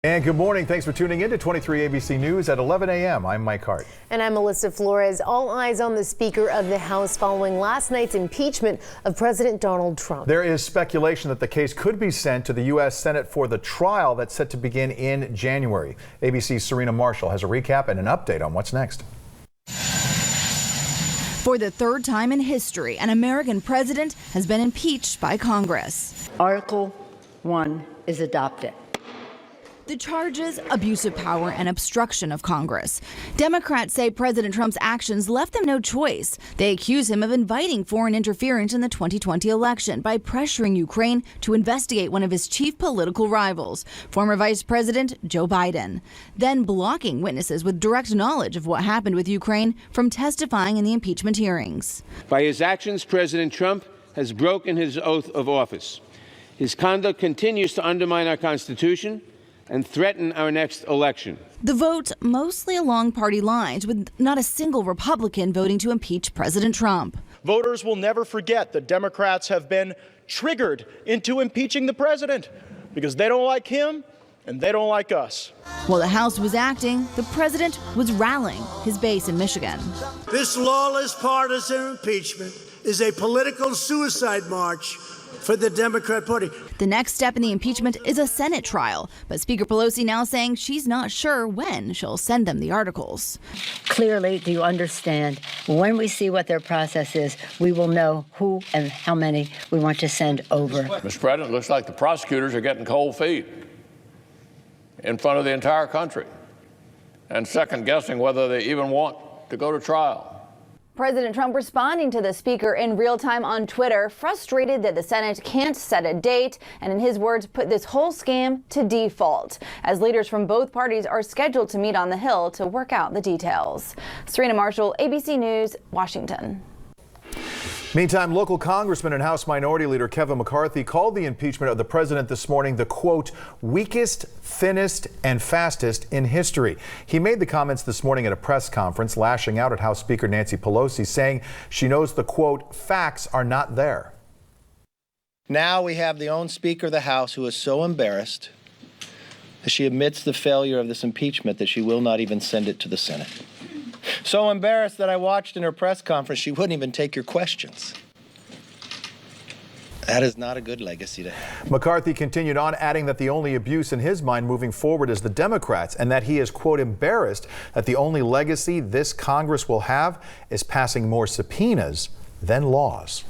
And good morning. Thanks for tuning in to 23 ABC News at 11 a.m. I'm Mike Hart. And I'm Melissa Flores. All eyes on the Speaker of the House following last night's impeachment of President Donald Trump. There is speculation that the case could be sent to the U.S. Senate for the trial that's set to begin in January. ABC's Serena Marshall has a recap and an update on what's next. For the third time in history, an American president has been impeached by Congress. Article 1 is adopted. The charges: abuse of power and obstruction of Congress. Democrats say President Trump's actions left them no choice. They accuse him of inviting foreign interference in the 2020 election by pressuring Ukraine to investigate one of his chief political rivals, former Vice President Joe Biden, then blocking witnesses with direct knowledge of what happened with Ukraine from testifying in the impeachment hearings. By his actions, President Trump has broken his oath of office. His conduct continues to undermine our Constitution and threaten our next election. The vote mostly along party lines, with not a single Republican voting to impeach President Trump. Voters will never forget that Democrats have been triggered into impeaching the president because they don't like him and they don't like us. While the House was acting, the president was rallying his base in Michigan. This lawless partisan impeachment is a political suicide march for the Democrat Party. The next step in the impeachment is a Senate trial, but Speaker Pelosi now saying she's not sure when she'll send them the articles. Clearly, do you understand? When we see what their process is, we will know who and how many we want to send over. Mr. President, it looks like the prosecutors are getting cold feet in front of the entire country and second guessing whether they even want to go to trial. President Trump responding to the speaker in real time on Twitter, frustrated that the Senate can't set a date, and in his words, put this whole scam to default, as leaders from both parties are scheduled to meet on the Hill to work out the details. Serena Marshall, ABC News, Washington. Meantime, local Congressman and House Minority Leader Kevin McCarthy called the impeachment of the president this morning the, quote, weakest, thinnest, and fastest in history. He made the comments this morning at a press conference, lashing out at House Speaker Nancy Pelosi, saying she knows the, quote, facts are not there. Now we have the own Speaker of the House who is so embarrassed that she admits the failure of this impeachment that she will not even send it to the Senate. So embarrassed that I watched in her press conference she wouldn't even take your questions. That is not a good legacy to have. McCarthy continued on, adding that the only abuse in his mind moving forward is the Democrats, and that he is, quote, embarrassed that the only legacy this Congress will have is passing more subpoenas than laws.